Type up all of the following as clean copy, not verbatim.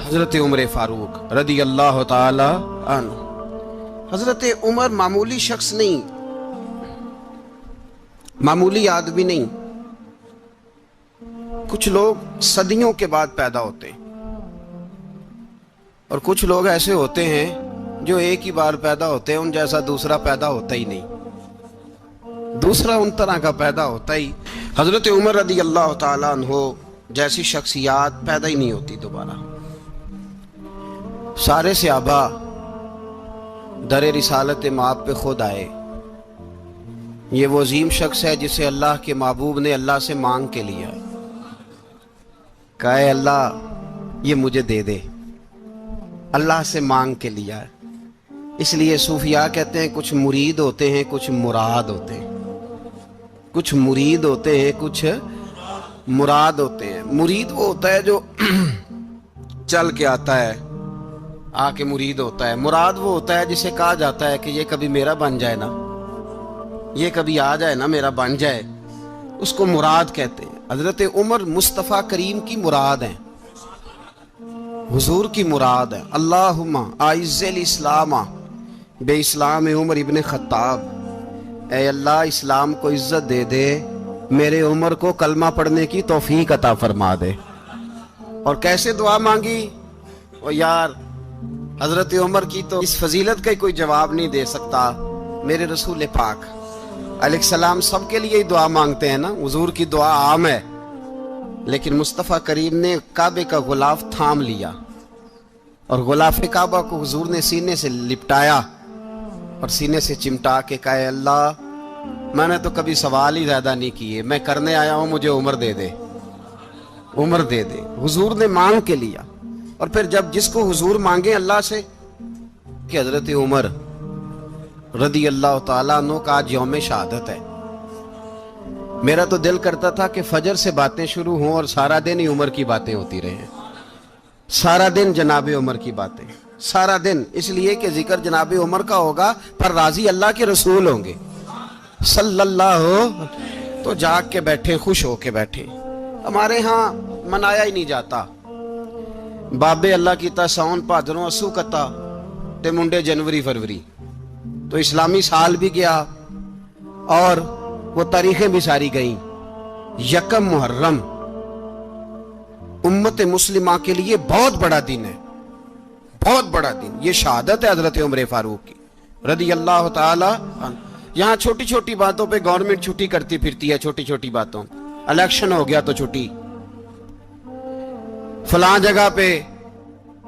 حضرت عمر فاروق رضی اللہ تعالی عنہ۔ حضرت عمر معمولی شخص نہیں، معمولی آدمی نہیں۔ کچھ لوگ صدیوں کے بعد پیدا ہوتے ہیں اور کچھ لوگ ایسے ہوتے ہیں جو ایک ہی بار پیدا ہوتے ہیں، ان جیسا دوسرا پیدا ہوتا ہی نہیں، دوسرا ان طرح کا پیدا ہوتا ہی۔ حضرت عمر رضی اللہ تعالیٰ عنہ جیسی شخصیات پیدا ہی نہیں ہوتی دوبارہ۔ سارے صحابہ در رسالت مآب پہ خود آئے۔ یہ وہ عظیم شخص ہے جسے اللہ کے محبوب نے اللہ سے مانگ کے لیا، کہا اے اللہ یہ مجھے دے دے، اللہ سے مانگ کے لیا ہے۔ اس لیے صوفیاء کہتے ہیں کچھ مرید ہوتے ہیں کچھ مراد ہوتے ہیں، کچھ مرید ہوتے ہیں کچھ مراد ہوتے ہیں۔ مرید وہ ہوتا ہے جو چل کے آتا ہے، آ کے مرید ہوتا ہے۔ مراد وہ ہوتا ہے جسے کہا جاتا ہے کہ یہ کبھی میرا بن جائے نا، یہ کبھی آ جائے نا، میرا بن جائے، اس کو مراد کہتے ہیں۔ حضرت عمر مصطفیٰ کریم کی مراد ہیں، حضور کی مراد ہے۔ اللہم اعز الاسلام بے اسلام عمر ابن خطاب، اے اللہ اسلام کو عزت دے دے، میرے عمر کو کلمہ پڑھنے کی توفیق عطا فرما دے۔ اور کیسے دعا مانگی؟ او یار حضرت عمر کی تو اس فضیلت کا کوئی جواب نہیں دے سکتا، میرے رسول پاک علیہ السلام سب کے لیے ہی دعا مانگتے ہیں نا، حضور کی دعا عام ہے، لیکن مصطفیٰ کریم نے کعبے کا غلاف تھام لیا اور غلاف کعبہ کو حضور نے سینے سے لپٹایا اور سینے سے چمٹا کے کہا اے اللہ میں نے تو کبھی سوال ہی زیادہ نہیں کیے، میں کرنے آیا ہوں، مجھے عمر دے دے، عمر دے دے۔ حضور نے مانگ کے لیا۔ اور پھر جب جس کو حضور مانگے اللہ سے کہ حضرت عمر رضی اللہ تعالیٰ عنہ کا آج یوم شہادت ہے، میرا تو دل کرتا تھا کہ فجر سے باتیں شروع ہوں اور سارا دن ہی عمر کی باتیں ہوتی رہیں، سارا دن جناب عمر کی باتیں، سارا دن، اس لیے کہ ذکر جناب عمر کا ہوگا پر راضی اللہ کے رسول ہوں گے صلی اللہ، تو جاگ کے بیٹھے، خوش ہو کے بیٹھے۔ ہمارے ہاں منایا ہی نہیں جاتا، بابے اللہ کی تا ساون بھادروں اسو کتا تے منڈے جنوری فروری، تو اسلامی سال بھی گیا اور وہ تاریخیں بھی ساری گئیں۔ یکم محرم امت مسلمہ کے لیے بہت بڑا دن ہے، بہت بڑا دن، یہ شہادت ہے حضرت عمر فاروق کی رضی اللہ تعالی عنہ۔ یہاں چھوٹی چھوٹی باتوں پہ گورنمنٹ چھٹی کرتی پھرتی ہے، چھوٹی چھوٹی باتوں، الیکشن ہو گیا تو چھٹی، فلاں جگہ پہ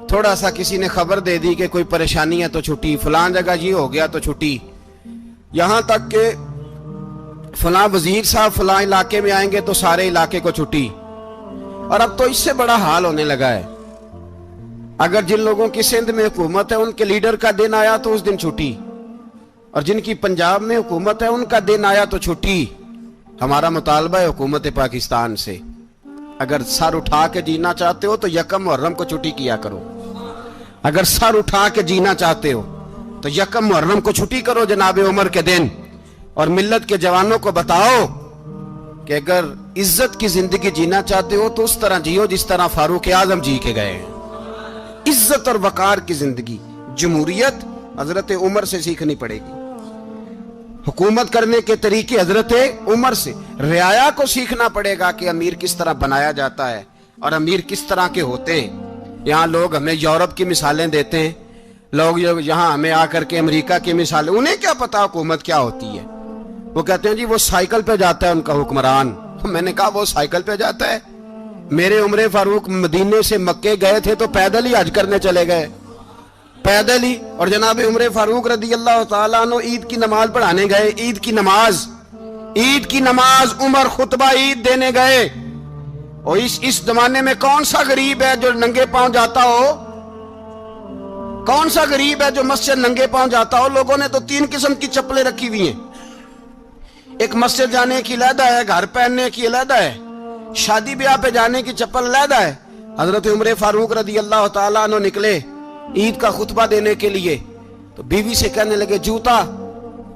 تھوڑا سا کسی نے خبر دے دی کہ کوئی پریشانی ہے تو چھٹی، فلاں جگہ یہ ہو گیا تو چھٹی، یہاں تک کہ فلاں وزیر صاحب فلاں علاقے میں آئیں گے تو سارے علاقے کو چھٹی۔ اور اب تو اس سے بڑا حال ہونے لگا ہے، اگر جن لوگوں کی سندھ میں حکومت ہے ان کے لیڈر کا دن آیا تو اس دن چھٹی، اور جن کی پنجاب میں حکومت ہے ان کا دن آیا تو چھٹی۔ ہمارا مطالبہ ہے حکومت پاکستان سے، اگر سر اٹھا کے جینا چاہتے ہو تو یکم محرم کو چھٹی کیا کرو، اگر سر اٹھا کے جینا چاہتے ہو تو یکم محرم کو چھٹی کرو جناب عمر کے دن، اور ملت کے جوانوں کو بتاؤ کہ اگر عزت کی زندگی جینا چاہتے ہو تو اس طرح جیو جس طرح فاروق اعظم جی کے گئے ہیں۔ عزت اور وقار کی زندگی، جمہوریت حضرت عمر سے سیکھنی پڑے گی، حکومت کرنے کے طریقے حضرت عمر سے، رعایا کو سیکھنا پڑے گا کہ امیر کس طرح بنایا جاتا ہے اور امیر کس طرح کے ہوتے ہیں۔ یہاں لوگ ہمیں یورپ کی مثالیں دیتے ہیں، لوگ یہاں ہمیں آ کر کے امریکہ کی مثالیں، انہیں کیا پتا حکومت کیا ہوتی ہے؟ وہ کہتے ہیں جی وہ سائیکل پہ جاتا ہے ان کا حکمران۔ میں نے کہا وہ سائیکل پہ جاتا ہے؟ میرے عمر فاروق مدینے سے مکے گئے تھے تو پیدل ہی حج کرنے چلے گئے، پیدل ہی۔ اور جناب عمر فاروق رضی اللہ تعالیٰ عنہ عید کی نماز پڑھانے گئے، عید کی نماز عمر خطبہ عید دینے گئے۔ اور اس زمانے میں کون سا غریب ہے جو ننگے پاؤں جاتا ہو؟ کون سا غریب ہے جو مسجد ننگے پاؤں جاتا ہو؟ لوگوں نے تو 3 قسم کی چپلیں رکھی ہوئی ہیں، ایک مسجد جانے کی علیحدہ ہے، گھر پہننے کی علیحدہ ہے، شادی بیاہ پہ جانے کی چپل علیحدہ ہے۔ حضرت عمر فاروق رضی اللہ تعالیٰ عنہ نکلے عید کا خطبہ دینے کے لیے تو بیوی سے کہنے لگے جوتا،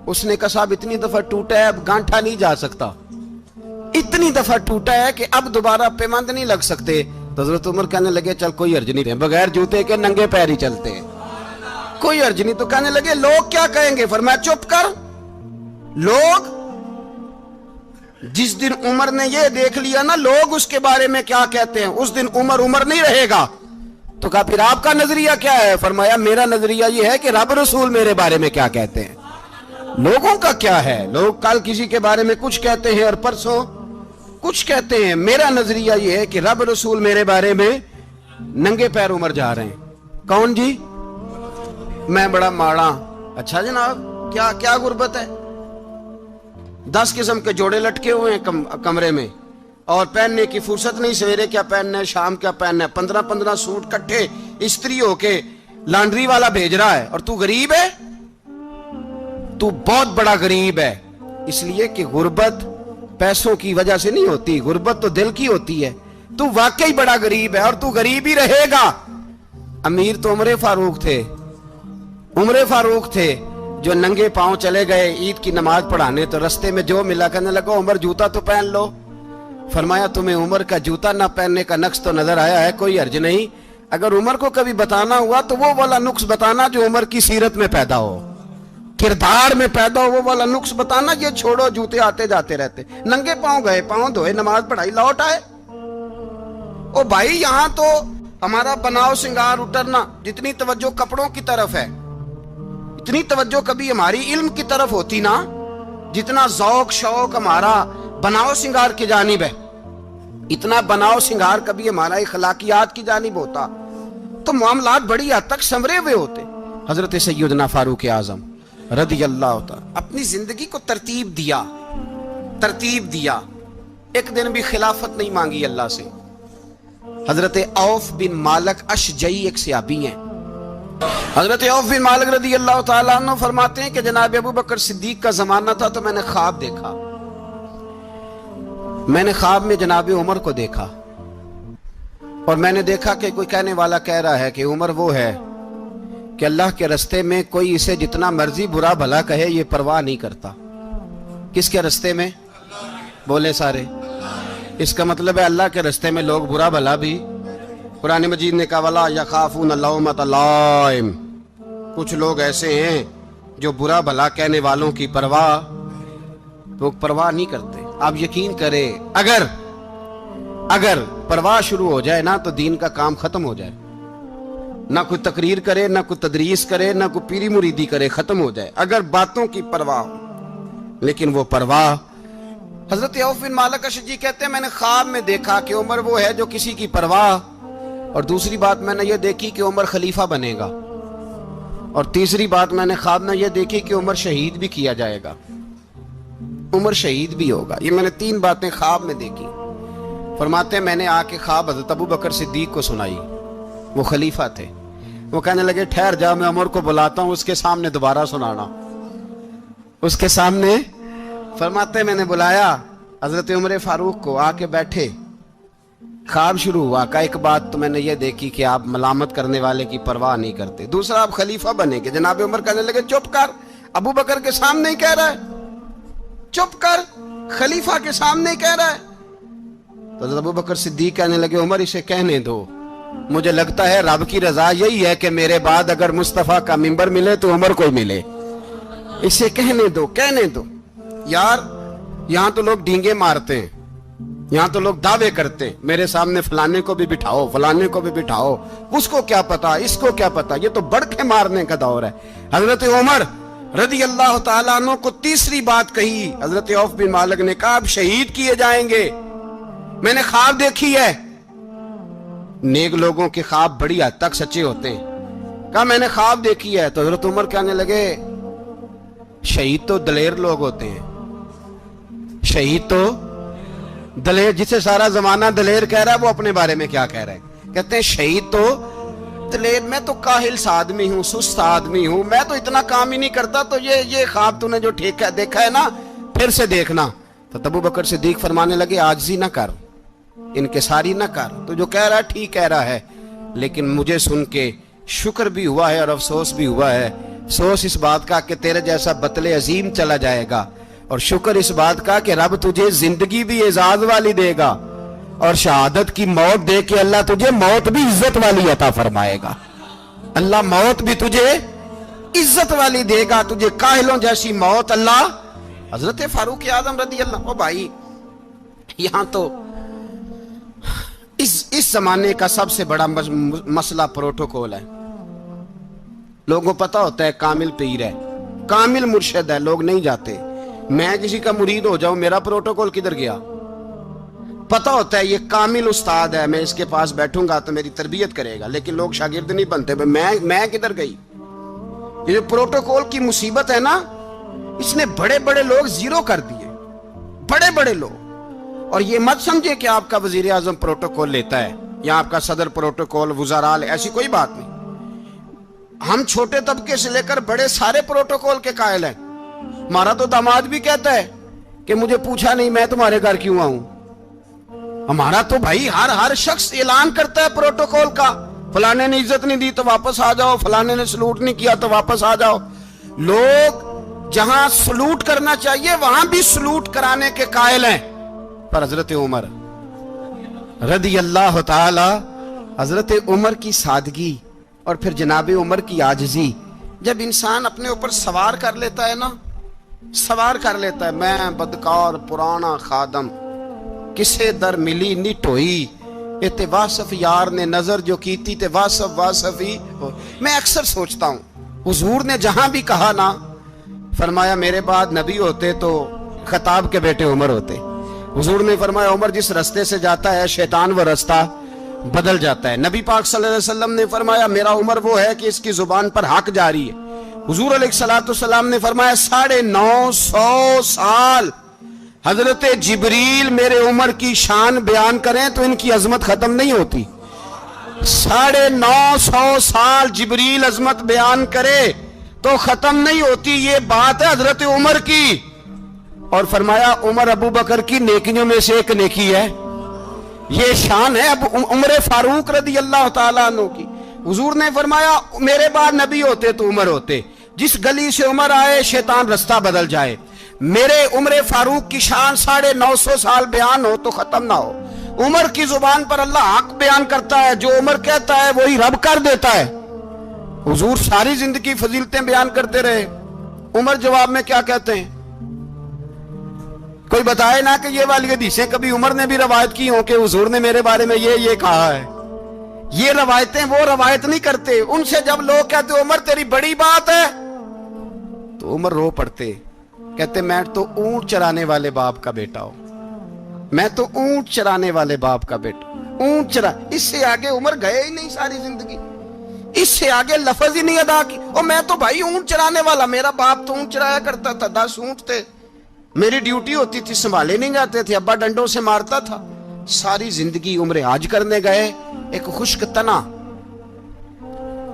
اس نے کہا صاحب اتنی دفعہ ٹوٹا ہے اب گانٹھا نہیں جا سکتا، اتنی دفعہ ٹوٹا ہے کہ اب دوبارہ پیمند نہیں لگ سکتے، تو حضرت عمر کہنے لگے چل کوئی حرج نہیں، بغیر جوتے کے ننگے پیر ہی چلتے ہیں، کوئی حرج نہیں۔ تو کہنے لگے لوگ کیا کہیں گے؟ فرمایا چپ کر، لوگ جس دن عمر نے یہ دیکھ لیا نا لوگ اس کے بارے میں کیا کہتے ہیں، اس دن عمر عمر نہیں رہے گا۔ تو کہا پھر آپ کا نظریہ کیا ہے؟ فرمایا میرا نظریہ یہ ہے کہ رب رسول میرے بارے میں کیا کہتے ہیں، لوگوں کا کیا ہے، لوگ کل کسی کے بارے میں کچھ کہتے ہیں اور پرسوں کچھ کہتے ہیں، میرا نظریہ یہ ہے کہ رب رسول میرے بارے میں ننگے پیر عمر جا رہے ہیں۔ کون جی؟ میں بڑا ماڑا۔ اچھا جناب، کیا غربت ہے؟ 10 قسم کے جوڑے لٹکے ہوئے ہیں کمرے میں اور پہننے کی فرصت نہیں، سویرے کیا پہننا ہے، شام کیا پہننا ہے، 15 سوٹ کٹھے استری ہو کے لانڈری والا بھیج رہا ہے، اور تو غریب ہے، تو بہت بڑا غریب ہے۔ اس لیے کہ غربت پیسوں کی وجہ سے نہیں ہوتی، غربت تو دل کی ہوتی ہے۔ تو واقعی بڑا غریب ہے اور تو غریب ہی رہے گا۔ امیر تو عمر فاروق تھے جو ننگے پاؤں چلے گئے عید کی نماز پڑھانے، تو رستے میں جو ملا کہنے لگا عمر جوتا تو پہن لو۔ فرمایا تمہیں عمر کا جوتا نہ پہننے کا نقص تو نظر آیا ہے، کوئی حرج نہیں، اگر عمر کو کبھی بتانا ہوا تو وہ والا نقص بتانا جو عمر کی سیرت میں پیدا ہو، کردار میں پیدا ہو، وہ والا نقص بتانا، یہ چھوڑو جوتے آتے جاتے رہتے۔ ننگے پاؤں گئے، پاؤں دھوئے، نماز پڑھائی، لوٹ آئے۔ او بھائی یہاں تو ہمارا بناؤ سنگار اترنا، جتنی توجہ کپڑوں کی طرف ہے اتنی توجہ کبھی ہماری علم کی طرف ہوتی نا، جتنا ذوق شوق ہمارا بناؤ سنگار کی جانب ہے، اتنا بناؤ سنگار کبھی ہمارا اخلاقیات کی جانب ہوتا تو معاملات بڑی حد تک سنورے ہوئے ہوتے۔ حضرت سیدنا فاروق اعظم رضی اللہ تعالی اپنی زندگی کو ترتیب دیا، ایک دن بھی خلافت نہیں مانگی اللہ سے۔ حضرت عوف بن مالک اشجعی ایک صحابی ہیں، حضرت عوف بن مالک رضی اللہ تعالیٰ عنہ فرماتے ہیں کہ جناب ابو بکر صدیق کا زمانہ تھا تو میں نے خواب دیکھا، میں نے خواب میں جناب عمر کو دیکھا، اور میں نے دیکھا کہ کوئی کہنے والا کہہ رہا ہے کہ عمر وہ ہے کہ اللہ کے رستے میں کوئی اسے جتنا مرضی برا بھلا کہے یہ پرواہ نہیں کرتا۔ کس کے رستے میں؟ بولے سارے۔ اس کا مطلب ہے اللہ کے رستے میں لوگ برا بھلا بھی، قرآن مجید نے کہا وَلَا يَخَافُونَ لَوْمَةَ لَائِمٍ، کچھ لوگ ایسے ہیں جو برا بھلا کہنے والوں کی پرواہ نہیں کرتے۔ آپ یقین کریں اگر پرواہ شروع ہو جائے نا تو دین کا کام ختم ہو جائے، نہ کوئی تقریر کرے، نہ کوئی تدریس کرے، نہ کوئی پیری مریدی کرے، ختم ہو جائے اگر باتوں کی پرواہ ہو۔ لیکن وہ پرواہ، حضرت عوف بن مالک اشجعی کہتے ہیں میں نے خواب میں دیکھا کہ عمر وہ ہے جو کسی کی پرواہ، اور دوسری بات میں نے یہ دیکھی کہ عمر خلیفہ بنے گا، اور تیسری بات میں نے خواب میں یہ دیکھی کہ عمر شہید بھی کیا جائے گا، عمر شہید بھی ہوگا۔ یہ میں نے 3 باتیں خواب میں دیکھی۔ فرماتے ہیں میں نے آ کے خواب حضرت ابو بکر صدیق کو سنائی، وہ خلیفہ تھے۔ وہ کہنے لگے ٹھہر جا، میں عمر کو بلاتا ہوں، اس کے سامنے دوبارہ سنانا، اس کے سامنے۔ فرماتے ہیں میں نے بلایا حضرت عمر فاروق کو، آ کے بیٹھے، خواب شروع ہوا۔ کہ ایک بات تو میں نے یہ دیکھی کہ آپ ملامت کرنے والے کی پرواہ نہیں کرتے، دوسرا آپ خلیفہ بنے گے۔ جناب عمر کہنے لگے چپ کر، ابو بکر کے سامنے ہی کہہ رہا ہے، چپ کر، خلیفہ کے سامنے ہی کہہ رہا ہے۔ تو حضرت ابو بکر صدیق کہنے لگے عمر اسے کہنے دو، مجھے لگتا ہے رب کی رضا یہی ہے کہ میرے بعد اگر مصطفیٰ کا منبر ملے تو عمر کو ملے، اسے کہنے دو۔ یار یہاں تو لوگ ڈینگے مارتے ہیں، یہاں تو لوگ دعوے کرتے ہیں میرے سامنے فلانے کو بھی بٹھاؤ، فلانے کو بھی بٹھاؤ، اس کو کیا پتا، اس کو کیا پتا، یہ تو بڑکے مارنے کا دور ہے۔ حضرت عمر رضی اللہ تعالیٰ عنہ کو تیسری بات کہی، حضرت عوف بن مالک نے کہا آپ شہید کیے جائیں گے، میں نے خواب دیکھی ہے۔ نیک لوگوں کے خواب بڑی حد تک سچے ہوتے ہیں۔ کہا میں نے خواب دیکھی ہے۔ تو حضرت عمر کہنے لگے شہید تو دلیر لوگ ہوتے ہیں، شہید تو دلیر، جسے سارا زمانہ دلیر کہہ رہا ہے وہ اپنے بارے میں کیا کہہ رہا ہے؟ کہتے ہیں شہید تو دلیر، میں تو کاہل سا آدمی ہوں، سست آدمی ہوں، میں تو اتنا کام ہی نہیں کرتا، تو یہ خواب تو نے جو دیکھا ہے نا پھر سے دیکھنا۔ تو ابو بکر صدیق فرمانے لگے عاجزی نہ کر، انکساری نہ کر، تو جو کہہ رہا ہے ٹھیک کہہ رہا ہے، لیکن مجھے سن کے شکر بھی ہوا ہے اور افسوس بھی ہوا ہے۔ افسوس اس بات کا کہ تیرے جیسا بطل عظیم چلا جائے گا، اور شکر اس بات کا کہ رب تجھے زندگی بھی اعزاز والی دے گا، اور شہادت کی موت دے کے اللہ تجھے موت بھی عزت والی عطا فرمائے گا. اللہ موت بھی تجھے عزت والی دے گا, تجھے کاہلوں جیسی موت اللہ. حضرت فاروق اعظم رضی اللہ. او بھائی یہاں تو اس زمانے کا سب سے بڑا مسئلہ پروٹوکول ہے. لوگوں کو پتا ہوتا ہے کامل پیر ہے, کامل مرشد ہے, لوگ نہیں جاتے. میں کسی کا مرید ہو جاؤں, میرا پروٹوکول کدھر گیا؟ پتا ہوتا ہے یہ کامل استاد ہے, میں اس کے پاس بیٹھوں گا تو میری تربیت کرے گا, لیکن لوگ شاگرد نہیں بنتے. میں کدھر گئی؟ یہ جو پروٹوکول کی مصیبت ہے نا, اس نے بڑے بڑے لوگ زیرو کر دیے, بڑے بڑے لوگ. اور یہ مت سمجھے کہ آپ کا وزیر اعظم پروٹوکول لیتا ہے یا آپ کا صدر پروٹوکول, وزراء, ایسی کوئی بات نہیں. ہم چھوٹے طبقے سے لے کر بڑے سارے پروٹوکول کے قائل ہیں. ہمارا تو داماد بھی کہتا ہے کہ مجھے پوچھا نہیں, میں تمہارے گھر کیوں آؤں. ہمارا تو بھائی ہر شخص اعلان کرتا ہے پروٹوکول کا, فلانے نے عزت نہیں دی تو واپس آ جاؤ, فلانے نے سلوٹ نہیں کیا تو واپس آ جاؤ. لوگ جہاں سلوٹ کرنا چاہیے وہاں بھی سلوٹ کرانے کے قائل ہیں. پر حضرت عمر رضی اللہ تعالی, حضرت عمر کی سادگی اور پھر جناب عمر کی عاجزی, جب انسان اپنے اوپر سوار کر لیتا ہے نا, سوار کر لیتا ہے, میں بدکار پرانا خادم, کسے در ملی نٹ ہوئی, تے واصف یار نے نظر جو کی تھی تے واصف ہی. میں اکثر سوچتا ہوں حضور نے جہاں بھی کہا نا, فرمایا میرے بعد نبی ہوتے تو خطاب کے بیٹے عمر ہوتے. حضور نے فرمایا عمر جس رستے سے جاتا ہے شیطان وہ رستہ بدل جاتا ہے. نبی پاک صلی اللہ علیہ وسلم نے فرمایا میرا عمر وہ ہے کہ اس کی زبان پر حق جاری ہے. حضور علیہ السلام نے فرمایا 950 سال حضرت جبریل میرے عمر کی شان بیان کریں تو ان کی عظمت ختم نہیں ہوتی. 950 سال جبریل عظمت بیان کرے تو ختم نہیں ہوتی. یہ بات ہے حضرت عمر کی. اور فرمایا عمر ابو بکر کی نیکیوں میں سے ایک نیکی ہے, یہ شان ہے اب عمر فاروق رضی اللہ تعالیٰ عنہ کی. حضور نے فرمایا میرے بعد نبی ہوتے تو عمر ہوتے, جس گلی سے عمر آئے شیطان رستہ بدل جائے. میرے عمر فاروق کی شان 950 سال بیان ہو تو ختم نہ ہو. عمر کی زبان پر اللہ حق بیان کرتا ہے, جو عمر کہتا ہے وہی رب کر دیتا ہے. حضور ساری زندگی فضیلتیں بیان کرتے رہے, عمر جواب میں کیا کہتے ہیں؟ کوئی بتائے نا کہ یہ والی حدیثیں کبھی عمر نے بھی روایت کی ہوں کہ حضور نے میرے بارے میں یہ کہا ہے. یہ روایتیں وہ روایت نہیں کرتے. ان سے جب لوگ کہتے عمر تیری بڑی بات ہے تو عمر رو پڑتے, کہتے میں تو اونٹ چرانے والے باپ کا بیٹا ہوں, میں تو اونٹ چرانے والے باپ کا بیٹا, اونٹ چرا. اس سے آگے عمر گئے ہی نہیں ساری زندگی, اس سے آگے لفظ ہی نہیں ادا کی. اور میں تو بھائی اونٹ چرانے والا, میرا باپ تو اونٹ چرایا کرتا تھا, 10 اونٹ تھے, میری ڈیوٹی ہوتی تھی, سنبھالے نہیں جاتے تھے, ابا ڈنڈوں سے مارتا تھا. ساری زندگی عمر حج کرنے گئے, ایک خشک تنا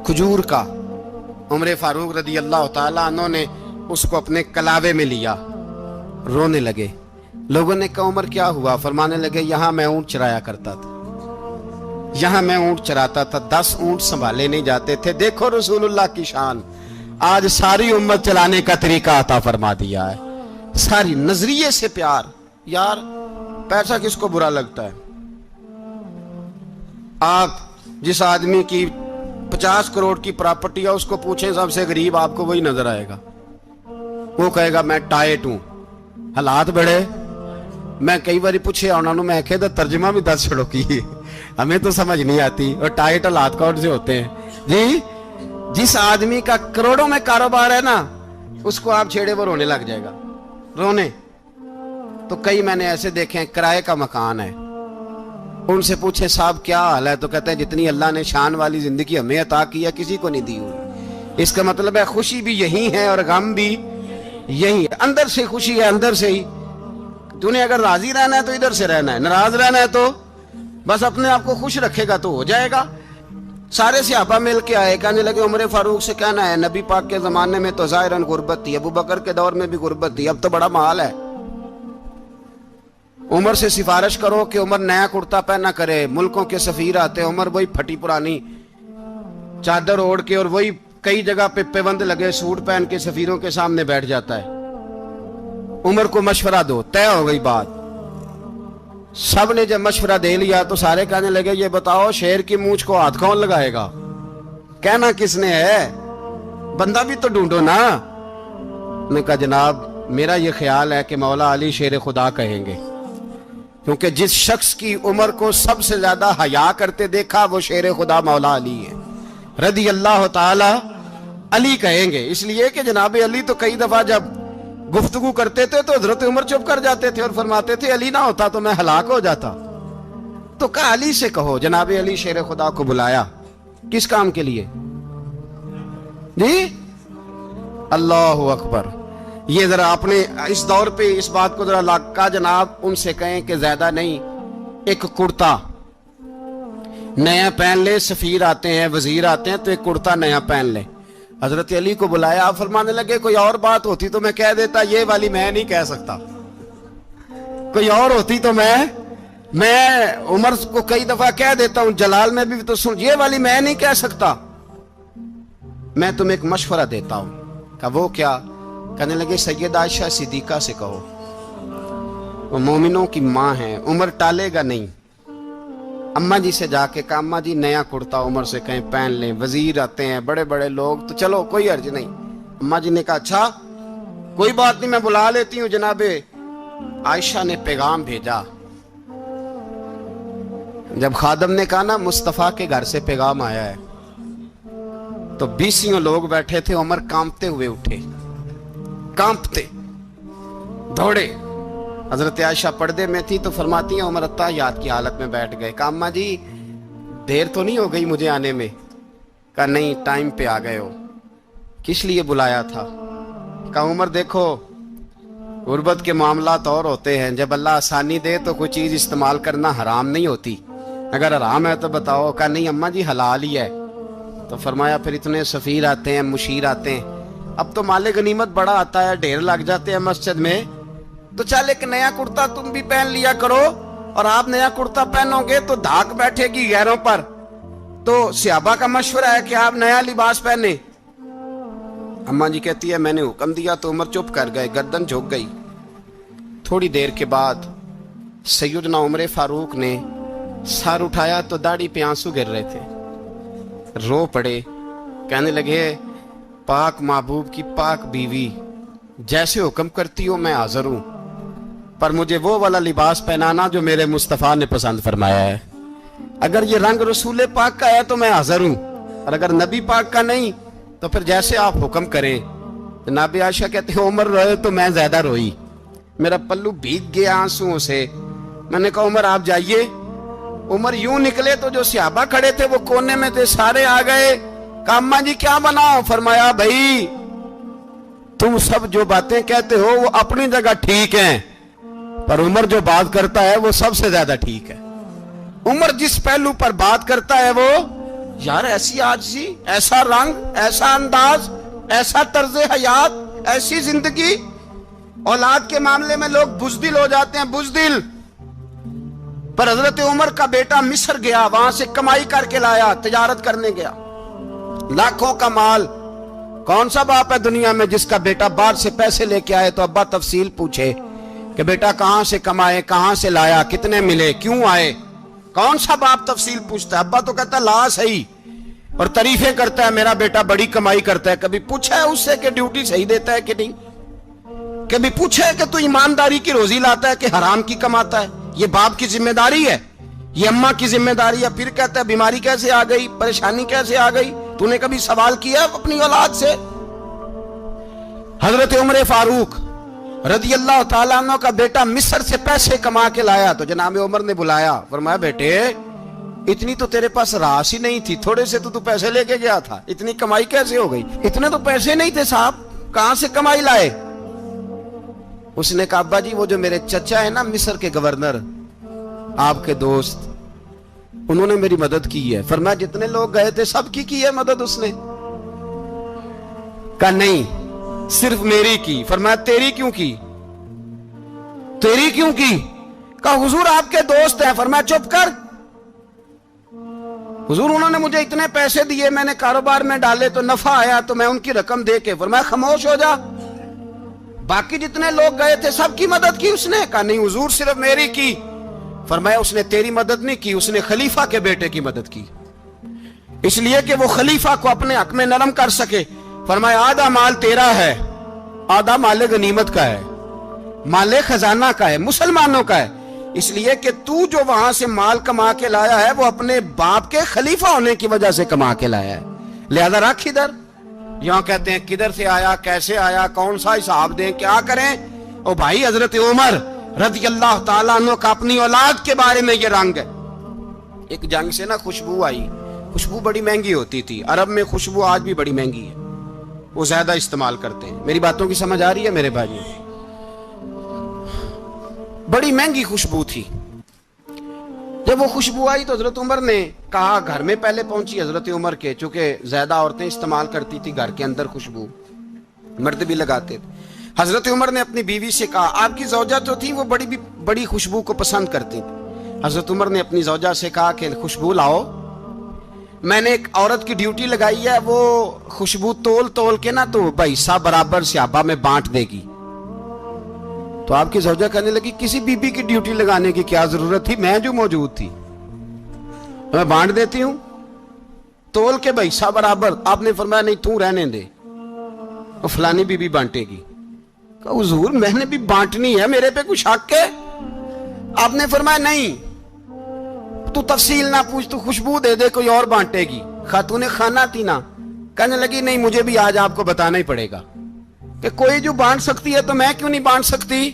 کھجور کا عمر فاروق رضی اللہ تعالیٰ عنہ نے اس کو اپنے کلاوے میں لیا, رونے لگے. لوگوں نے کہا عمر کیا ہوا؟ فرمانے لگے یہاں میں اونٹ چرایا کرتا تھا, یہاں میں اونٹ چراتا تھا, 10 اونٹ سنبھالے نہیں جاتے تھے. دیکھو رسول اللہ کی شان, آج ساری امت چلانے کا طریقہ عطا فرما دیا ہے. ساری نظریے سے پیار. یار پیسہ کس کو برا لگتا ہے؟ آپ جس آدمی کی 50 کروڑ کی پراپرٹی ہے اس کو پوچھیں سب سے غریب, آپ کو وہی نظر آئے گا. وہ کہے گا میں ٹائٹ ہوں, حالات بڑے. میں کئی باری پوچھے انہوں نے, میں کہتا ترجمہ بھی 10 چھڑوں کی, ہمیں تو سمجھ نہیں آتی. اور ٹائٹ حالات کون سے ہوتے ہیں جی؟ جس آدمی کا کروڑوں میں کاروبار ہے نا, اس کو آپ چھیڑے وہ رونے لگ جائے گا, رونے. تو کئی میں نے ایسے دیکھے ہیں کرائے کا مکان ہے, ان سے پوچھے صاحب کیا حال ہے, تو کہتے ہیں جتنی اللہ نے شان والی زندگی ہمیں عطا کی ہے کسی کو نہیں دی ہوئی. اس کا مطلب ہے خوشی بھی یہی ہے اور غم بھی یہی ہے. اندر سے خوشی ہے, اندر سے ہی. تو نے اگر راضی رہنا ہے تو ادھر سے رہنا ہے, ناراض رہنا ہے تو بس اپنے آپ کو خوش رکھے گا تو ہو جائے گا. سارے صحابہ مل کے آئے, کہنے لگے عمر فاروق سے کہنا ہے نبی پاک کے زمانے میں تو ظاہراً غربت تھی, ابو بکر کے دور میں بھی غربت تھی, اب تو بڑا محال ہے. عمر سے سفارش کرو کہ عمر نیا کرتا پہنا کرے. ملکوں کے سفیر آتے, عمر وہی پھٹی پرانی چادر اوڑھ کے اور وہی کئی جگہ پہ پیوند لگے سوٹ پہن کے سفیروں کے سامنے بیٹھ جاتا ہے. عمر کو مشورہ دو, طے ہو گئی بات. سب نے جب مشورہ دے لیا تو سارے کہنے لگے یہ بتاؤ شیر کی مونچھ کو ہاتھ کون لگائے گا؟ کہنا کس نے ہے؟ بندہ بھی تو ڈھونڈو نا۔ نے کہا جناب میرا یہ خیال ہے کہ مولا علی شیر خدا کہیں گے، کیونکہ جس شخص کی عمر کو سب سے زیادہ حیا کرتے دیکھا وہ شیر خدا مولا علی ہے رضی اللہ تعالی علی کہیں گے، اس لیے کہ جناب علی تو کئی دفعہ جب گفتگو کرتے تھے تو حضرت عمر چپ کر جاتے تھے اور فرماتے تھے علی نہ ہوتا تو میں ہلاک ہو جاتا۔ تو کہا علی سے کہو۔ جناب علی شیر خدا کو بلایا، کس کام کے لیے؟ جی اللہ اکبر۔ یہ ذرا اپنے اس دور پہ اس بات کو ذرا لاکا جناب ان سے کہیں کہ زیادہ نہیں، ایک کرتا نیا پہن لے، سفیر آتے ہیں وزیر آتے ہیں تو ایک کرتا نیا پہن لے۔ حضرت علی کو بلایا، آپ فرمانے لگے کوئی اور بات ہوتی تو میں کہہ دیتا، یہ والی میں نہیں کہہ سکتا، کوئی اور ہوتی تو میں عمر کو کئی دفعہ کہہ دیتا ہوں، جلال میں بھی تو سن، یہ والی میں نہیں کہہ سکتا، میں تمہیں ایک مشورہ دیتا ہوں۔ کہا وہ کیا؟ کہنے لگے سیدہ عائشہ صدیقہ سے کہو، وہ مومنوں کی ماں ہیں، عمر ٹالے گا نہیں۔ اماں جی سے جا کے کہا اماں جی نیا کرتا عمر سے کہیں پہن لیں، وزیر آتے ہیں بڑے بڑے لوگ تو چلو کوئی حرج نہیں۔ اماں جی نے کہا اچھا کوئی بات نہیں میں بلا لیتی ہوں۔ جناب عائشہ نے پیغام بھیجا، جب خادم نے کہا نا مصطفیٰ کے گھر سے پیغام آیا ہے تو 20 لوگ بیٹھے تھے، عمر کانپتے ہوئے اٹھے، کانپتے دوڑے۔ حضرت عائشہ پردے میں تھی تو فرماتی ہیں عمر اتحیات کی حالت میں بیٹھ گئے۔ کہا اماں جی دیر تو نہیں ہو گئی مجھے آنے میں؟ کہا نہیں ٹائم پہ آ گئے ہو۔ کس لیے بلایا تھا؟ کہا عمر دیکھو غربت کے معاملات اور ہوتے ہیں، جب اللہ آسانی دے تو کوئی چیز استعمال کرنا حرام نہیں ہوتی، اگر حرام ہے تو بتاؤ۔ کہا نہیں اماں جی حلال ہی ہے۔ تو فرمایا پھر اتنے سفیر آتے ہیں مشیر آتے ہیں، اب تو مال غنیمت بڑا آتا ہے، ڈھیر لگ جاتے ہیں مسجد میں، تو چل ایک نیا کرتا تم بھی پہن لیا کرو، اور آپ نیا کرتا پہنو گے تو دھاک بیٹھے گی غیروں پر۔ تو صحابہ کا مشورہ ہے کہ آپ نیا لباس پہنے۔ اماں جی کہتی ہے میں نے حکم دیا تو عمر چپ کر گئے، گردن جھک گئی۔ تھوڑی دیر کے بعد سیدنا عمر فاروق نے سر اٹھایا تو داڑھی پہ آنسو گر رہے تھے، رو پڑے، کہنے لگے پاک محبوب کی پاک بیوی جیسے حکم کرتی ہو میں حاضر ہوں، پر مجھے وہ والا لباس پہنانا جو میرے مصطفیٰ نے پسند فرمایا ہے، اگر یہ رنگ رسول پاک کا ہے تو میں حاضر ہوں، اور اگر نبی پاک کا نہیں تو پھر جیسے آپ حکم کریں۔ جناب عائشہ کہتے ہیں عمر روئے تو میں زیادہ روئی، میرا پلو بھیگ گیا آنسوؤں سے۔ میں نے کہا عمر آپ جائیے۔ عمر یوں نکلے تو جو صحابہ کھڑے تھے وہ کونے میں تھے، سارے آ گئے۔ کہا اماں جی کیا بناؤ؟ فرمایا بھائی تم سب جو باتیں کہتے ہو وہ اپنی جگہ ٹھیک ہیں، پر عمر جو بات کرتا ہے وہ سب سے زیادہ ٹھیک ہے۔ عمر جس پہلو پر بات کرتا ہے وہ یار ایسی عاجزی، ایسا رنگ، ایسا انداز، ایسا طرز حیات، ایسی زندگی۔ اولاد کے معاملے میں لوگ بزدل ہو جاتے ہیں، بزدل، پر حضرت عمر کا بیٹا مصر گیا، وہاں سے کمائی کر کے لایا، تجارت کرنے گیا، لاکھوں کا مال۔ کون سا باپ ہے دنیا میں جس کا بیٹا باہر سے پیسے لے کے آئے تو ابا تفصیل پوچھے کہ بیٹا کہاں سے کمائے، کہاں سے لایا، کتنے ملے، کیوں آئے؟ کون سا باپ تفصیل پوچھتا ہے؟ ابا تو کہتا ہے لا صحیح، اور تعریفیں کرتا ہے میرا بیٹا بڑی کمائی کرتا ہے۔ کبھی پوچھا ہے اس سے کہ ڈیوٹی صحیح دیتا ہے کہ نہیں؟ کبھی پوچھا ہے کہ تو ایمانداری کی روزی لاتا ہے کہ حرام کی کماتا ہے؟ یہ باپ کی ذمہ داری ہے، یہ اماں کی ذمہ داری ہے۔ پھر کہتا ہے بیماری کیسے آ گئی، پریشانی کیسے آ گئی؟ تو نے کبھی سوال کیا اپنی اولاد سے؟ حضرت عمر فاروق رضی اللہ تعالیٰ عنہ کا بیٹا مصر سے پیسے کما کے لایا تو جناب عمر نے بلایا، فرمایا بیٹے اتنی تو تیرے پاس راس ہی نہیں تھی، تھوڑے سے تو پیسے لے کے گیا تھا، اتنی کمائی کیسے ہو گئی؟ اتنے تو پیسے نہیں تھے صاحب، کہاں سے کمائی لائے؟ اس نے کہا ابا جی وہ جو میرے چچا ہے نا مصر کے گورنر، آپ کے دوست، انہوں نے میری مدد کی ہے۔ فرمایا جتنے لوگ گئے تھے سب کی ہے مدد اس نے؟ کہا نہیں صرف میری کی۔ فرمایا تیری کیوں کی؟ تیری کیوں کی؟ کہا حضور آپ کے دوست ہیں۔ فرمایا چپ کر، حضور انہوں نے مجھے اتنے پیسے دیے، میں نے کاروبار میں ڈالے تو نفع آیا تو میں ان کی رقم دے کے۔ فرمایا خاموش ہو جا، باقی جتنے لوگ گئے تھے سب کی مدد کی اس نے؟ کہا نہیں حضور صرف میری کی۔ فرمایا اس نے تیری مدد نہیں کی، اس نے خلیفہ کے بیٹے کی مدد کی، اس لیے کہ وہ خلیفہ کو اپنے حق میں نرم کر سکے۔ فرمایا آدھا مال تیرا ہے، آدھا مال غنیمت کا ہے، مال خزانہ کا ہے، مسلمانوں کا ہے، اس لیے کہ تو جو وہاں سے مال کما کے لایا ہے وہ اپنے باپ کے خلیفہ ہونے کی وجہ سے کما کے لایا ہے، لہذا رکھ ادھر۔ یہاں کہتے ہیں کدھر سے آیا، کیسے آیا، کون سا حساب دیں، کیا کریں؟ او بھائی حضرت عمر رضی اللہ تعالیٰ عنہ کا اپنی اولاد کے بارے میں یہ رنگ ہے۔ ایک جنگ سے نا خوشبو آئی، خوشبو بڑی مہنگی ہوتی تھی، عرب میں خوشبو آج بھی بڑی مہنگی ہے، وہ زیادہ استعمال کرتے ہیں۔ میری باتوں کی سمجھ آ رہی ہے میرے بھائی؟ بڑی مہنگی خوشبو تھی۔ جب وہ خوشبو آئی تو حضرت عمر نے کہا، گھر میں پہلے پہنچی حضرت عمر کے، چونکہ زیادہ عورتیں استعمال کرتی تھی گھر کے اندر خوشبو، مرد بھی لگاتے تھے۔ حضرت عمر نے اپنی بیوی سے کہا، آپ کی زوجہ جو تھی وہ بڑی خوشبو کو پسند کرتی تھی۔ حضرت عمر نے اپنی زوجہ سے کہا کہ خوشبو لاؤ، میں نے ایک عورت کی ڈیوٹی لگائی ہے، وہ خوشبو تول کے نا تو حصہ برابر صحابہ میں بانٹ دے گی۔ تو آپ کی زوجہ کہنے لگی، کسی بی بی کی ڈیوٹی لگانے کی کیا ضرورت تھی، میں جو موجود تھی میں بانٹ دیتی ہوں تول کے حصہ برابر۔ آپ نے فرمایا نہیں، تو رہنے دے، وہ فلانی بی بی بانٹے گی۔ کہا حضور میں نے بھی بانٹنی ہے، میرے پہ کچھ حق ہے؟ آپ نے فرمایا نہیں، تو تفصیل نہ پوچھ، تو خوشبو دے دے، کوئی اور بانٹے گی۔ خاتون خانہ تھی نا، کہنے لگی نہیں، مجھے بھی آج آپ کو بتانا ہی پڑے گا کہ کوئی جو بانٹ سکتی ہے تو میں کیوں نہیں بانٹ سکتی؟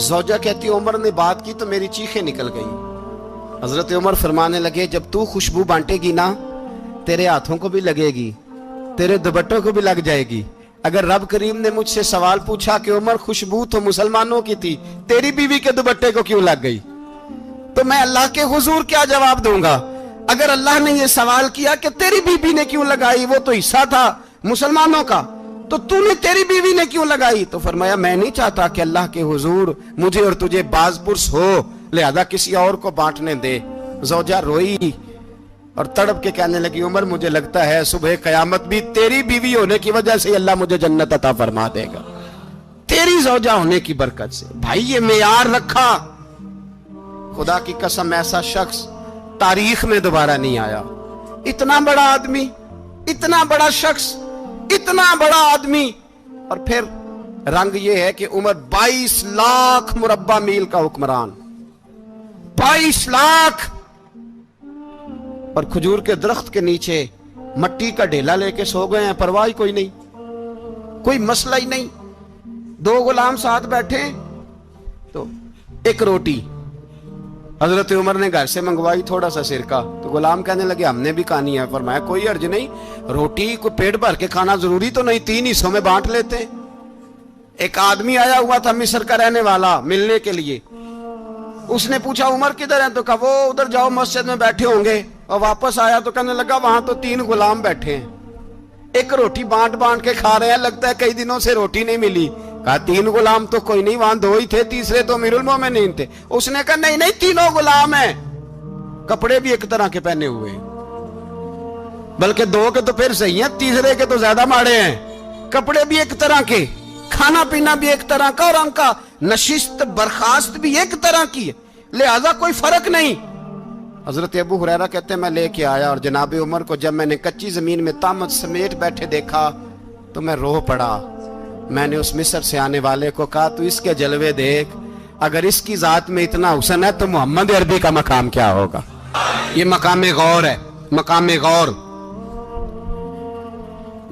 زوجہ کہتی عمر نے بات کی تو میری چیخیں نکل گئی۔ حضرت عمر فرمانے لگے، جب تو خوشبو بانٹے گی نا، تیرے ہاتھوں کو بھی لگے گی، تیرے دوپٹوں کو بھی لگ جائے گی۔ اگر رب کریم نے مجھ سے سوال پوچھا کہ عمر خوشبو تو مسلمانوں کی تھی، تیری بیوی کے دوپٹے کو کیوں لگ گئی، تو میں اللہ کے حضور کیا جواب دوں گا؟ اگر اللہ نے یہ سوال کیا کہ تیری بیوی نے کیوں لگائی، وہ تو حصہ تھا مسلمانوں کا، تو نے تیری بیوی نے کیوں لگائی؟ تو فرمایا میں نہیں چاہتا کہ اللہ کے حضور مجھے اور تجھے باز پرس ہو، لہذا کسی اور کو بانٹنے دے۔ زوجہ روئی اور تڑپ کے کہنے لگی، عمر مجھے لگتا ہے صبح قیامت بھی تیری بیوی ہونے کی وجہ سے اللہ مجھے جنت عطا فرما دے گا، تیری زوجہ ہونے کی برکت سے۔ بھائی یہ معیار رکھا، خدا کی قسم ایسا شخص تاریخ میں دوبارہ نہیں آیا۔ اتنا بڑا آدمی، اتنا بڑا شخص، اتنا بڑا آدمی، اور پھر رنگ یہ ہے کہ عمر 22 لاکھ مربع میل کا حکمران، 22 لاکھ، اور کھجور کے درخت کے نیچے مٹی کا ڈھیلا لے کے سو گئے ہیں، پرواہ کوئی نہیں، کوئی مسئلہ ہی نہیں۔ 2 غلام ساتھ بیٹھے تو ایک روٹی حضرت عمر نے گھر سے منگوائی، تھوڑا سا سرکہ، تو غلام کہنے لگے ہم نے بھی کھانی ہے۔ فرمایا کوئی حرج نہیں، روٹی کو پیٹ بھر کے کھانا ضروری تو نہیں، 3 حصوں میں بانٹ لیتے ہیں۔ ایک آدمی آیا ہوا تھا مصر کا رہنے والا ملنے کے لیے، اس نے پوچھا عمر کدھر ہیں، تو کہا وہ ادھر جاؤ مسجد میں بیٹھے ہوں گے، اور واپس آیا تو کہنے لگا وہاں تو 3 غلام بیٹھے ہیں، ایک روٹی بانٹ کے کھا رہے ہیں، لگتا ہے کئی دنوں سے روٹی نہیں ملی۔ کہا 3 غلام تو کوئی نہیں، وہاں 2 ہی تھے، تیسرے تو امیر المومنین تھے۔ اس نے کہا نہیں نہیں، 3 غلام ہیں، کپڑے بھی ایک طرح کے پہنے ہوئے، بلکہ 2 کے تو پھر صحیح ہیں، تیسرے کے تو زیادہ ماڑے ہیں، کپڑے بھی ایک طرح کے، کھانا پینا بھی ایک طرح کا، اور ان کا نشست برخاست بھی ایک طرح کی ہے، لہذا کوئی فرق نہیں۔ حضرت ابو ہریرہ کہتے ہیں میں لے کے آیا، اور جناب عمر کو جب میں نے کچی زمین میں تامت سمیٹ بیٹھے دیکھا تو میں رو پڑا۔ میں نے اس مصر سے آنے والے کو کہا تو اس کے جلوے دیکھ، اگر اس کی ذات میں اتنا حسن ہے تو محمد عربی کا مقام کیا ہوگا؟ یہ مقام غور ہے، مقام غور۔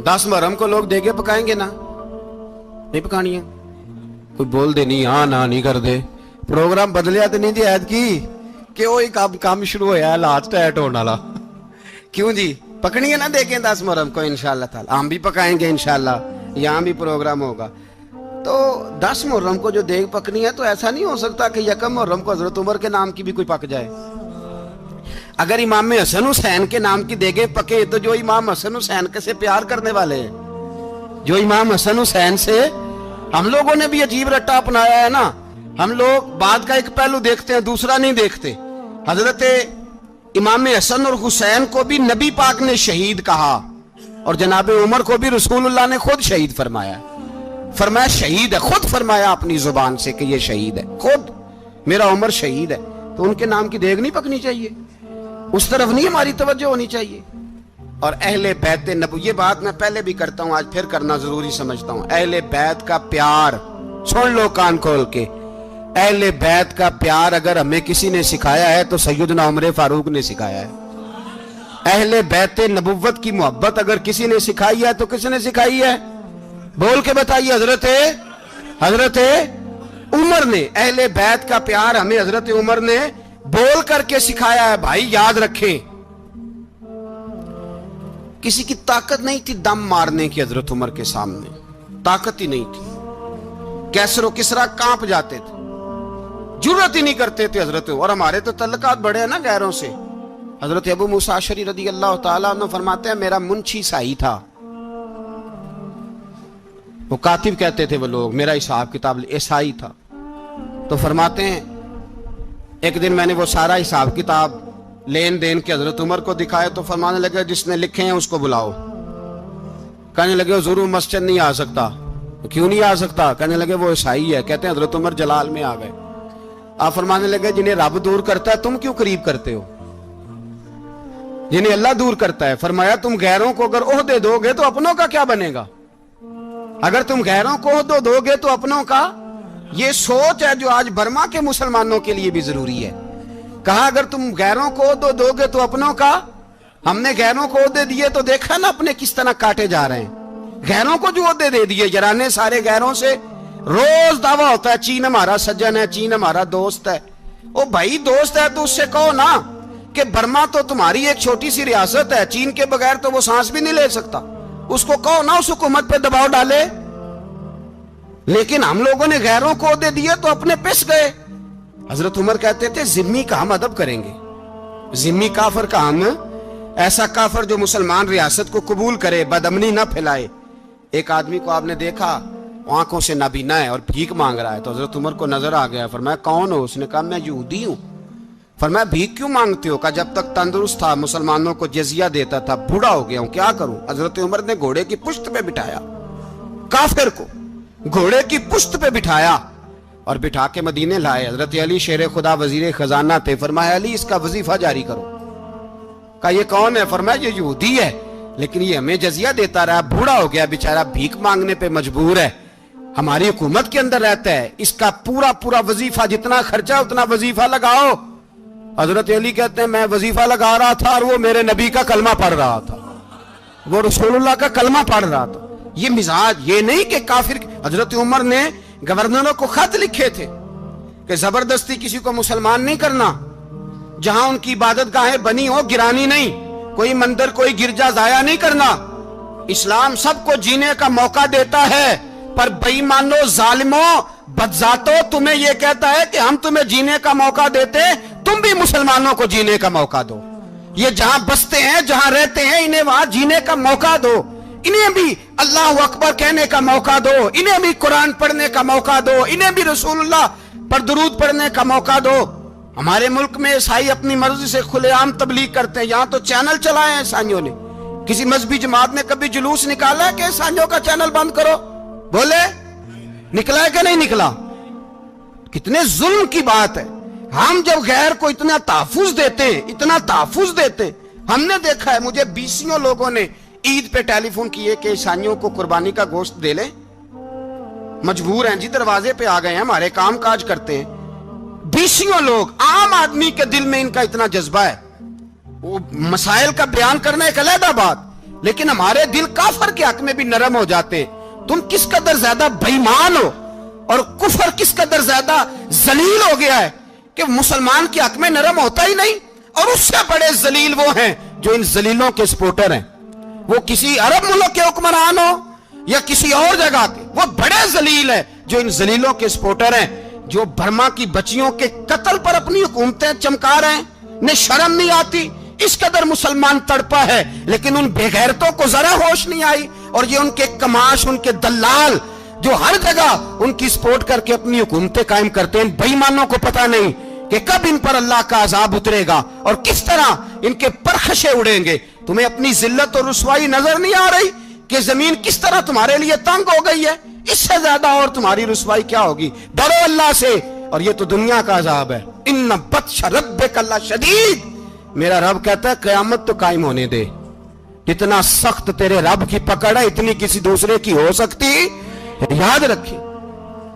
10 محرم کو لوگ دیگے پکائیں گے نا، نہیں پکانی ہے؟ کوئی بول دے نہیں، ہاں نہ نہیں کر دے، پروگرام بدلیا تو نہیں دی عید کی کہ وہی کام شروع ہویا ہے لاسٹ ایٹ ہونے والا، کیوں جی؟ پکنی ہے نا دیکھیں 10 محرم کو انشاءاللہ تعالی، ہم بھی پکائیں گے انشاءاللہ، یہاں بھی پروگرام ہوگا۔ تو 10 محرم کو جو دیگ پکنی ہے تو ایسا نہیں ہو سکتا کہ 1 محرم کو حضرت عمر کے نام کی بھی کوئی پک جائے۔ اگر امام حسن حسین کے نام کی دیگیں پکے تو جو امام حسن حسین سے پیار کرنے والے ہیں، جو امام حسن حسین سے، ہم لوگوں نے بھی عجیب رٹا اپنایا ہے نا، ہم لوگ بات کا ایک پہلو دیکھتے ہیں دوسرا نہیں دیکھتے۔ حضرت امام حسن اور حسین کو بھی نبی پاک نے شہید کہا، اور جناب عمر کو بھی رسول اللہ نے خود شہید فرمایا، فرمایا شہید ہے، خود فرمایا اپنی زبان سے کہ یہ شہید ہے، خود میرا عمر شہید ہے۔ تو ان کے نام کی دیگ نہیں پکنی چاہیے؟ اس طرف نہیں ہماری توجہ ہونی چاہیے؟ اور اہل بیت نبوت، یہ بات میں پہلے بھی کرتا ہوں، آج پھر کرنا ضروری سمجھتا ہوں، اہل بیت کا پیار سن لو کان کھول کے، اہل بیت کا پیار اگر ہمیں کسی نے سکھایا ہے تو سیدنا عمر فاروق نے سکھایا ہے۔ اہل بیت نبوت کی محبت اگر کسی نے سکھائی ہے تو کس نے سکھائی ہے؟ بول کے بتائیے۔ حضرت عمر نے، اہل بیت کا پیار ہمیں حضرت عمر نے بول کر کے سکھایا ہے۔ بھائی یاد رکھیں، کسی کی طاقت نہیں تھی دم مارنے کی حضرت عمر کے سامنے، طاقت ہی نہیں تھی، کیسر و کسرا کانپ جاتے تھے، جرأت ہی نہیں کرتے تھے حضرت۔ اور ہمارے تو تعلقات بڑے ہیں نا غیروں سے۔ حضرت ابو موسیٰ اشعری رضی اللہ تعالیٰ عنہ فرماتے ہیں میرا منشی سائی تھا، وہ کاتب کہتے تھے وہ لوگ، میرا حساب کتاب عیسائی تھا۔ تو فرماتے ہیں ایک دن میں نے وہ سارا حساب کتاب لین دین کے حضرت عمر کو دکھائے تو فرمانے لگے جس نے لکھے ہیں اس کو بلاؤ۔ کہنے لگے حضور مسجد نہیں آ سکتا۔ کیوں نہیں آ سکتا؟ کہنے لگے وہ عیسائی ہے۔ کہتے ہیں حضرت عمر جلال میں آ گئے۔ آپ فرمانے لگے جنہیں رب دور کرتا ہے تم کیوں قریب کرتے ہو؟ جنہیں اللہ دور کرتا ہے۔ فرمایا تم غیروں کو اگر عہدے دو گے تو اپنوں کا کیا بنے گا؟ اگر تم غیروں کو عہدے دو گے تو اپنوں کا۔ یہ سوچ ہے جو آج برما کے مسلمانوں کے لیے بھی ضروری ہے۔ کہا اگر تم غیروں کو عہدے دو گے تو اپنوں کا۔ ہم نے غیروں کو عہدے دیے تو دیکھا نا اپنے کس طرح کاٹے جا رہے ہیں۔ غیروں کو جو عہدے دے دیے، یرانے سارے غیروں سے روز دعویٰ ہوتا ہے چین ہمارا سجن ہے، چین ہمارا دوست ہے۔ او بھائی دوست ہے تو اس سے کہو نا کہ برما تو تمہاری ایک چھوٹی سی ریاست ہے، چین کے بغیر تو وہ سانس بھی نہیں لے سکتا۔ اس کو کہو نا اس حکومت پہ دباؤ ڈالے۔ لیکن ہم لوگوں نے غیروں کو عہدے دیے تو اپنے پس گئے۔ حضرت عمر کہتے تھے ذمی کا ہم ادب کریں گے، ذمی کافر کا ہم، ایسا کافر جو مسلمان ریاست کو قبول کرے، بدامنی نہ پھیلائے۔ ایک آدمی کو آپ نے دیکھا آنکھوں سے نابینا ہے اور بھیک مانگ رہا ہے، تو حضرت عمر کو نظر آ گیا۔ فرمایا کون ہو؟ اس نے کہا میں یہودی ہوں۔ فرمایا بھیک کیوں مانگتے ہو؟ کہا جب تک تندرست تھا مسلمانوں کو جزیہ دیتا تھا، بوڑھا ہو گیا ہوں کیا کروں؟ حضرت عمر نے گھوڑے کی پشت پہ بٹھایا، کافر کو گھوڑے کی پشت پہ بٹھایا اور بٹھا کے مدینے لائے۔ حضرت علی شیر خدا وزیر خزانہ تھے۔ فرمایا علی اس کا وظیفہ جاری کرو۔ کہا یہ کون ہے؟ فرمایا یہ یہودی ہے لیکن یہ ہمیں جزیہ دیتا رہا، بوڑھا ہو گیا بیچارہ، بھیک مانگنے پہ مجبور ہے، ہماری حکومت کے اندر رہتا ہے، اس کا پورا وظیفہ جتنا خرچہ اتنا وظیفہ لگاؤ۔ حضرت علی کہتے ہیں میں وظیفہ لگا رہا تھا اور وہ میرے نبی کا کلمہ پڑھ رہا تھا، وہ رسول اللہ کا کلمہ پڑھ رہا تھا۔ یہ مزاج، یہ نہیں کہ کافر۔ حضرت عمر نے گورنروں کو خط لکھے تھے کہ زبردستی کسی کو مسلمان نہیں کرنا، جہاں ان کی عبادت گاہیں بنی ہو گرانی نہیں، کوئی مندر کوئی گرجا ضائع نہیں کرنا۔ اسلام سب کو جینے کا موقع دیتا ہے، پر بے ایمانو ظالمو بدذاتو تمہیں یہ کہتا ہے کہ ہم تمہیں جینے کا موقع دیتے، تم بھی مسلمانوں کو جینے کا موقع دو۔ یہ جہاں بستے ہیں جہاں رہتے ہیں انہیں وہاں جینے کا موقع دو، انہیں بھی اللہ اکبر کہنے کا موقع دو، انہیں بھی قرآن پڑھنے کا موقع دو، انہیں بھی رسول اللہ پر درود پڑھنے کا موقع دو۔ ہمارے ملک میں عیسائی اپنی مرضی سے کھلے عام تبلیغ کرتے ہیں، یہاں تو چینل چلائے ہیں عیسائیوں نے۔ کسی مذہبی جماعت نے کبھی جلوس نکالا ہے کہ عیسائیوں کا چینل بند کرو؟ بولے نکلا ہے کہ نہیں نکلا؟ کتنے ظلم کی بات ہے۔ ہم جب غیر کو اتنا تحفظ دیتے ہیں، ہم نے دیکھا ہے، مجھے بیسیوں لوگوں نے عید پہ ٹیلی فون کیے کہ عیسائیوں کو قربانی کا گوشت دے لیں، مجبور ہیں جی، دروازے پہ آ گئے ہیں، ہمارے کام کاج کرتے ہیں۔ بیسیوں لوگ، عام آدمی کے دل میں ان کا اتنا جذبہ ہے، وہ مسائل کا بیان کرنا ایک علیحدہ بات، لیکن ہمارے دل کافر کے حق میں بھی نرم ہو جاتے۔ تم کس قدر زیادہ بے ایمان ہو اور کفر کس قدر زیادہ ذلیل ہو گیا ہے کہ مسلمان کے حق میں نرم ہوتا ہی نہیں۔ اور اس سے بڑے ذلیل وہ ہیں جو ان ذلیلوں کے سپورٹر ہیں، وہ کسی عرب ملک کے حکمران ہو یا کسی اور جگہ کے، وہ بڑے ذلیل ہیں جو ان ذلیلوں کے سپورٹر ہیں، جو برما کی بچیوں کے قتل پر اپنی حکومتیں چمکا رہے ہیں، انہیں شرم نہیں آتی۔ اس قدر مسلمان تڑپا ہے لیکن ان بے غیرتوں کو ذرا ہوش نہیں آئی، اور یہ ان کے کماش، ان کے دلال جو ہر جگہ ان کی سپورٹ کر کے اپنی حکومتیں قائم کرتے ہیں، بے ایمانوں کو پتہ نہیں کہ کب ان پر اللہ کا عذاب اترے گا اور کس طرح ان کے پرخشے اڑیں گے۔ تمہیں اپنی ذلت اور رسوائی نظر نہیں آ رہی کہ زمین کس طرح تمہارے لیے تنگ ہو گئی ہے؟ اس سے زیادہ اور تمہاری رسوائی کیا ہوگی؟ ڈرو اللہ سے، اور یہ تو دنیا کا عذاب ہے. ان بطش ربک لشدید، میرا رب کہتا ہے قیامت تو قائم ہونے دے. جتنا سخت تیرے رب کی پکڑ ہے اتنی کسی دوسرے کی ہو سکتی، یاد رکھیں.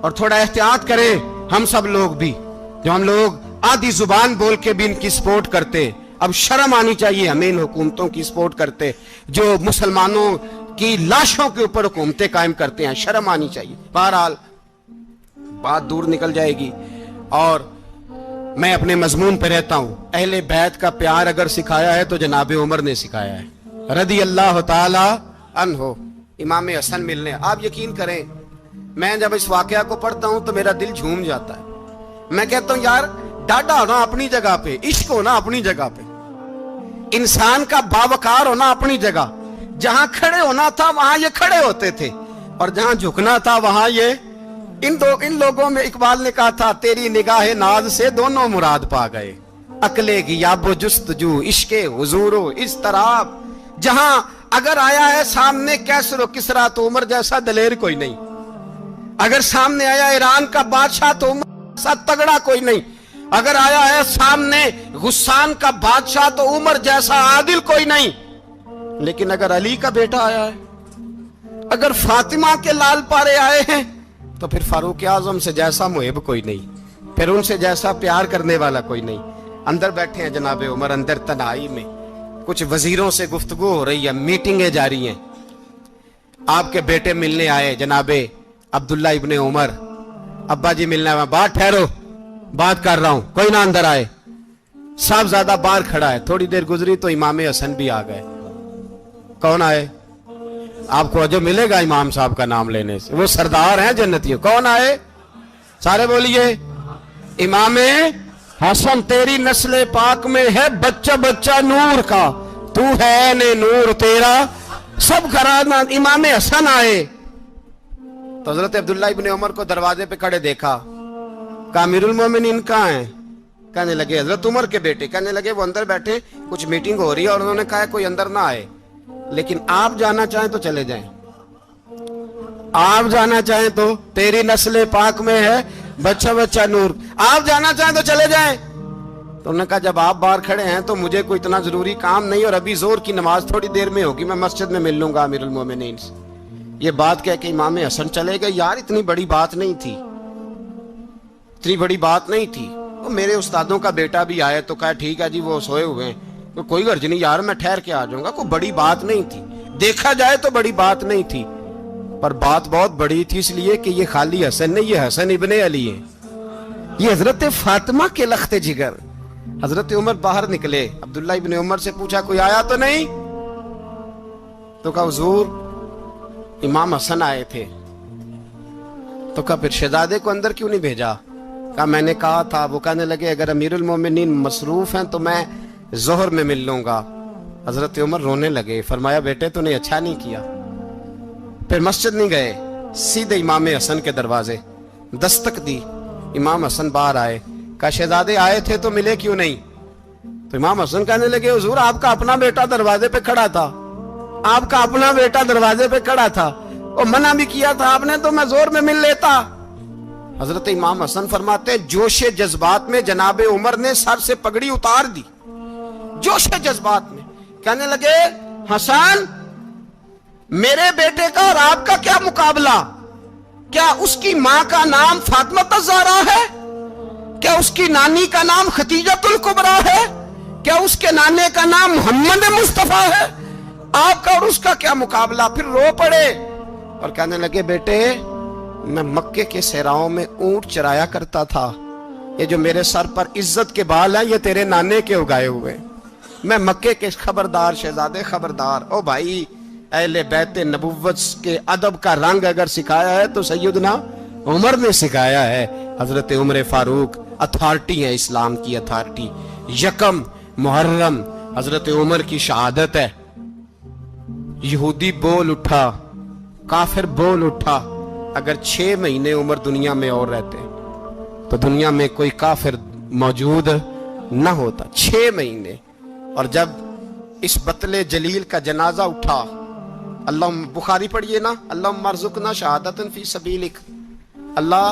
اور تھوڑا احتیاط کریں ہم سب لوگ بھی، جو ہم لوگ آدھی زبان بول کے بھی ان کی سپورٹ کرتے. اب شرم آنی چاہیے ہمیں ان حکومتوں کی سپورٹ کرتے جو مسلمانوں کی لاشوں کے اوپر حکومتیں قائم کرتے ہیں. شرم آنی چاہیے. بہرحال بات دور نکل جائے گی اور میں اپنے مضمون پہ رہتا ہوں. اہل بیت کا پیار اگر سکھایا ہے تو جناب عمر نے سکھایا ہے رضی اللہ تعالی عنہ. امام حسن ملنے، آپ یقین کریں میں جب اس واقعہ کو پڑھتا ہوں تو میرا دل جھوم جاتا ہے. میں کہتا ہوں یار ڈاڈا ہونا اپنی جگہ پہ، عشق ہونا اپنی جگہ پہ، انسان کا باوقار ہونا اپنی جگہ. جہاں کھڑے ہونا تھا وہاں یہ کھڑے ہوتے تھے، اور جہاں جھکنا تھا وہاں یہ ان لوگوں میں اقبال نے کہا تھا تیری نگاہ ناز سے دونوں مراد پا گئے. عقلِ غیاب و جستجو، عشق حضور و اضطراب. جہاں اگر آیا ہے سامنے کیسر و کسرا تو عمر جیسا دلیر کوئی نہیں. اگر سامنے آیا ایران کا بادشاہ تو عمر جیسا تگڑا کوئی نہیں. اگر آیا ہے سامنے غسان کا بادشاہ تو عمر جیسا عادل کوئی نہیں. لیکن اگر علی کا بیٹا آیا ہے، اگر فاطمہ کے لال پارے آئے ہیں تو پھر فاروق اعظم سے جیسا محب کوئی نہیں، پھر ان سے جیسا پیار کرنے والا کوئی نہیں. اندر بیٹھے ہیں جناب عمر، اندر تنہائی میں کچھ وزیروں سے گفتگو ہو رہی ہے، میٹنگیں جاری ہیں. آپ کے بیٹے ملنے آئے جناب عبداللہ ابن عمر. ابا جی ملنے آئے. بات ٹھہرو، بات کر رہا ہوں، کوئی نہ اندر آئے. صاحب زیادہ باہر کھڑا ہے. تھوڑی دیر گزری تو امام حسن بھی آ گئے. کون آئے؟ آپ کو جو ملے گا امام صاحب کا نام لینے سے، وہ سردار ہیں جنتیوں. کون آئے؟ سارے بولیے. امام حسن تیری نسل پاک میں ہے بچہ بچہ نور کا، تو ہے نے نور تیرا سب گھرانہ. امام حسن آئے تو حضرت عبداللہ ابن عمر کو دروازے پہ کھڑے دیکھا. کہا امیر المومنین کہاں ہیں؟ کہنے لگے حضرت عمر کے بیٹے. کہنے لگے وہ اندر بیٹھے، کچھ میٹنگ ہو رہی ہے، اور انہوں نے کہا کوئی اندر نہ آئے، لیکن آپ جانا چاہیں تو چلے جائیں. آپ جانا چاہیں تو تیری نسل پاک میں ہے بچہ بچہ نور، آپ جانا چاہیں تو چلے جائیں. تو انہوں نے کہا جب آپ باہر کھڑے ہیں تو مجھے کوئی اتنا ضروری کام نہیں، اور ابھی زور کی نماز تھوڑی دیر میں ہوگی، میں مسجد میں مل لوں گا امیر المومنین سے. یہ بات کہہ کہ امام حسن چلے گئے. یار اتنی بڑی بات نہیں تھی، اتنی بڑی بات نہیں تھی. وہ میرے استادوں کا بیٹا بھی آئے تو کہا ٹھیک ہے جی وہ سوئے ہوئے ہیں، کوئی غرض نہیں یار میں ٹھہر کے آ جاؤں گا. کوئی بڑی بات نہیں تھی، دیکھا جائے تو بڑی بات نہیں تھی، پر بات بہت بڑی تھی اس لیے کہ یہ خالی حسن نہیں، یہ حسن ابن علی ہے، یہ حضرت فاطمہ کے لخت جگر. حضرت عمر باہر نکلے. عبداللہ ابن عمر سے پوچھا کوئی آیا تو نہیں؟ تو کہا حضور امام حسن آئے تھے. تو کہا پھر شہزادے کو اندر کیوں نہیں بھیجا؟ کہا میں نے کہا تھا. وہ کہنے لگے اگر امیر المومنین مصروف ہیں تو میں ظہر میں مل لوں گا. حضرت عمر رونے لگے. فرمایا بیٹے تو نے اچھا نہیں کیا. پھر مسجد نہیں گئے، سیدھے امام حسن کے دروازے دستک دی. امام حسن باہر آئے. کہا شہزادے آئے تھے تو ملے کیوں نہیں؟ تو امام حسن کہنے لگے حضور آپ کا اپنا بیٹا دروازے پہ کھڑا تھا، آپ کا اپنا بیٹا دروازے پہ کھڑا تھا، اور منع بھی کیا تھا آپ نے تو میں زور میں مل لیتا. حضرت امام حسن فرماتے جوش جذبات میں جناب عمر نے سر سے پگڑی اتار دی. جوش جذبات میں کہنے لگے حسن میرے بیٹے کا اور آپ کا کیا مقابلہ؟ کیا اس کی ماں کا نام فاطمہ الزہرا ہے؟ کیا اس کی نانی کا نام خدیجۃ الکبریٰ ہے؟ کیا اس کے نانے کا نام محمد مصطفیٰ ہے؟ آپ کا اور اس کا کیا مقابلہ؟ پھر رو پڑے اور کہنے لگے بیٹے میں مکے کے صحراؤں میں اونٹ چرایا کرتا تھا، یہ جو میرے سر پر عزت کے بال ہیں یہ تیرے نانے کے اگائے ہوئے. میں مکے کے خبردار شہزادے خبردار. او بھائی اہل بیت نبوت کے ادب کا رنگ اگر سکھایا ہے تو سیدنا عمر نے سکھایا ہے. حضرت عمر فاروق اتھارٹی ہے، اسلام کی اتھارٹی. یکم محرم حضرت عمر کی شہادت ہے. یہودی بول اٹھا، کافر بول اٹھا. اگر 6 مہینے عمر دنیا میں اور رہتے تو دنیا میں کوئی کافر موجود نہ ہوتا. 6 مہینے. اور جب اس بطل جلیل کا جنازہ اٹھا، اللہ بخاری پڑھیے نا، اللہم ارزقنا شہادۃ فی سبیلک، اللہ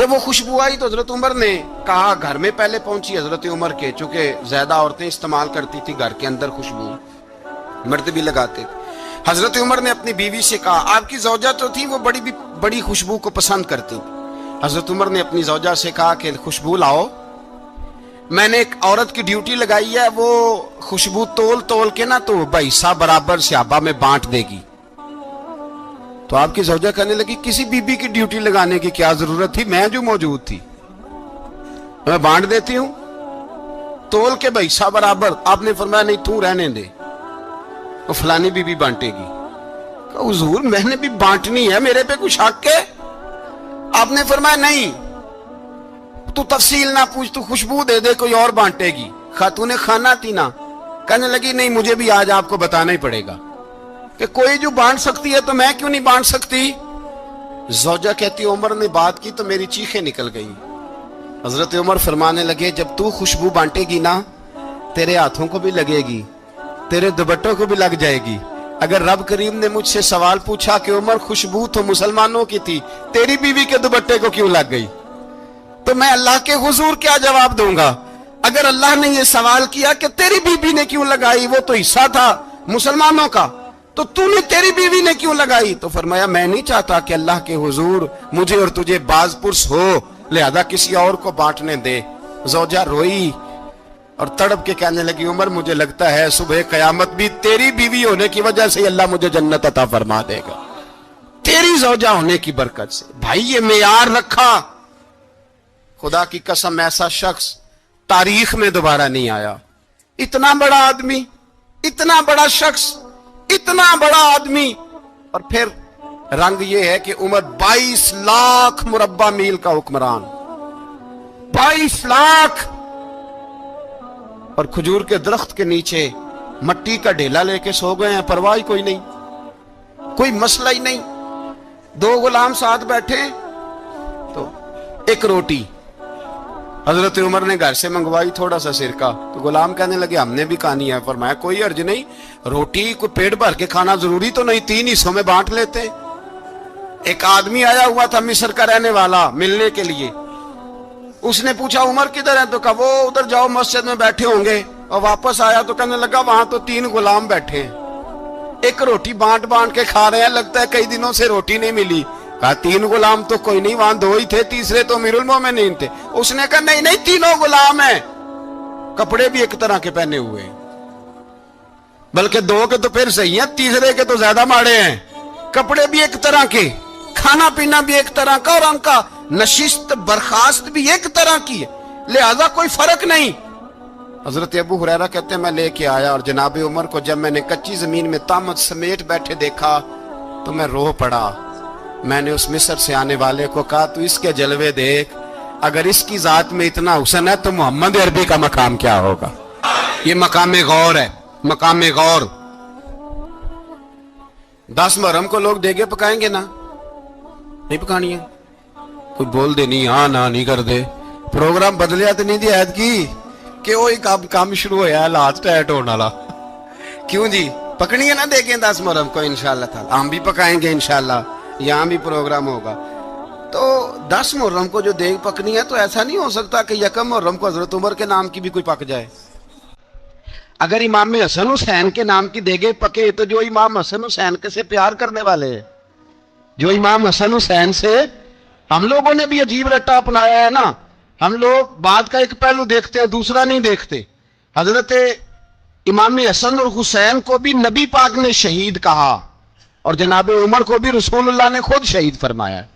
جب وہ خوشبو آئی تو حضرت عمر نے کہا، گھر میں پہلے پہنچی حضرت عمر کے، چونکہ زیادہ عورتیں استعمال کرتی تھی گھر کے اندر خوشبو، مرد بھی لگاتے تھے۔ حضرت عمر نے اپنی بیوی سے کہا، آپ کی زوجہ تو تھی وہ بڑی خوشبو کو پسند کرتی تھی۔ حضرت عمر نے اپنی زوجہ سے کہا کہ خوشبو لاؤ، میں نے ایک عورت کی ڈیوٹی لگائی ہے، وہ خوشبو تول کے نا تو حصہ برابر صحابہ میں بانٹ دے گی۔ تو آپ کی زوجہ کہنے لگی، کسی بی بی کی ڈیوٹی لگانے کی کیا ضرورت تھی، میں جو موجود تھی میں بانٹ دیتی ہوں تول کے حصہ برابر۔ آپ نے فرمایا نہیں، تو رہنے دے، وہ فلانی بی بی بانٹے گی۔ کہا حضور میں نے بھی بانٹنی ہے، میرے پہ کچھ حق ہے؟ آپ نے فرمایا نہیں، تو تفصیل نہ پوچھ، تو خوشبو دے دے، کوئی اور بانٹے گی۔ خاتون خانہ تھی نا، کہنے لگی نہیں، مجھے بھی آج آپ کو بتانا ہی پڑے گا کہ کوئی جو بانٹ سکتی ہے تو میں کیوں نہیں بانٹ سکتی؟ زوجہ کہتی عمر نے بات کی تو میری چیخیں نکل گئی۔ حضرت عمر فرمانے لگے، جب تو خوشبو بانٹے گی نا، تیرے ہاتھوں کو بھی لگے گی، تیرے دوپٹوں کو بھی لگ جائے گی۔ اگر رب کریم نے مجھ سے سوال پوچھا کہ عمر خوشبو تو مسلمانوں کی تھی، تیری بیوی کے دوپٹے کو کیوں لگ گئی، تو میں اللہ کے حضور کیا جواب دوں گا؟ اگر اللہ نے یہ سوال کیا کہ تیری بیوی نے کیوں لگائی، وہ تو حصہ تھا مسلمانوں کا، تو نے تیری بیوی نے کیوں لگائی؟ تو فرمایا میں نہیں چاہتا کہ اللہ کے حضور مجھے اور تجھے باز پرس ہو، لہذا کسی اور کو بانٹنے دے۔ زوجہ روئی اور تڑپ کے کہنے لگی، عمر مجھے لگتا ہے صبح قیامت بھی تیری بیوی ہونے کی وجہ سے اللہ مجھے جنت عطا فرما دے گا، تیری زوجہ ہونے کی برکت سے۔ بھائی یہ معیار رکھا، خدا کی قسم ایسا شخص تاریخ میں دوبارہ نہیں آیا۔ اتنا بڑا آدمی، اتنا بڑا شخص، اتنا بڑا آدمی، اور پھر رنگ یہ ہے کہ عمر 22 لاکھ مربع میل کا حکمران، 22 لاکھ، اور کھجور کے درخت کے نیچے مٹی کا ڈھیلا لے کے سو گئے ہیں، پرواہ کوئی نہیں، کوئی مسئلہ ہی نہیں۔ 2 غلام ساتھ بیٹھے تو ایک روٹی حضرت عمر نے گھر سے منگوائی، تھوڑا سا سرکہ، تو غلام کہنے لگے ہم نے بھی کھانی ہے۔ فرمایا کوئی حرج نہیں، روٹی کو پیٹ بھر کے کھانا ضروری تو نہیں، 3 حصوں میں بانٹ لیتے۔ ایک آدمی آیا ہوا تھا مصر کا رہنے والا ملنے کے لیے، اس نے پوچھا عمر کدھر ہے، تو کہا وہ ادھر جاؤ مسجد میں بیٹھے ہوں گے، اور واپس آیا تو کہنے لگا وہاں تو 3 غلام بیٹھے ہیں، ایک روٹی بانٹ کے کھا رہے ہیں، لگتا ہے کئی دنوں سے روٹی نہیں ملی۔ کہا 3 غلام تو کوئی نہیں، وہاں 2 ہی تھے، تیسرے تو امیر المومنین تھے۔ اس نے کہا نہیں 3 غلام ہیں، کپڑے بھی ایک طرح کے پہنے ہوئے ہیں، بلکہ 2 کے تو پھر صحیح ہیں، تیسرے کے تو زیادہ ماڑے ہیں، کپڑے بھی ایک طرح کے، کھانا پینا بھی ایک طرح کا، اور ان کا نشست برخاست بھی ایک طرح کی ہے، لہذا کوئی فرق نہیں۔ حضرت ابو ہریرہ کہتے ہیں میں لے کے آیا، اور جناب عمر کو جب میں نے کچی زمین میں تامت سمیٹ بیٹھے دیکھا تو میں رو پڑا۔ میں نے اس مصر سے آنے والے کو کہا تو اس کے جلوے دیکھ، اگر اس کی ذات میں اتنا حسن ہے تو محمد عربی کا مقام کیا ہوگا؟ یہ مقام غور ہے، مقام غور۔ 10 محرم کو لوگ دیگے پکائیں گے نا، نہیں پکانی ہے؟ کوئی بول دے نہیں، ہاں نہ نہیں کر دے، پروگرام بدلیا تو نہیں دی عید کی کہ وہی کام شروع ہویا ہے، لات ٹائٹ ہونے والا۔ کیوں جی پکنی ہے نا دیکھیں 10 محرم کو انشاءاللہ تعالی، ہم بھی پکائیں گے انشاءاللہ، یہاں بھی پروگرام ہوگا۔ تو 10 محرم کو جو دیگ پکنی ہے تو ایسا نہیں ہو سکتا کہ 1 محرم کو حضرت عمر کے نام کی بھی کوئی پک جائے۔ اگر امام حسن حسین کے نام کی دیگیں پکے تو جو امام حسن حسین کے سے پیار کرنے والے ہیں، جو امام حسن حسین سے، ہم لوگوں نے بھی عجیب رٹا اپنایا ہے نا، ہم لوگ بات کا ایک پہلو دیکھتے ہیں دوسرا نہیں دیکھتے۔ حضرت امام حسن اور حسین کو بھی نبی پاک نے شہید کہا، اور جناب عمر کو بھی رسول اللہ نے خود شہید فرمایا ہے۔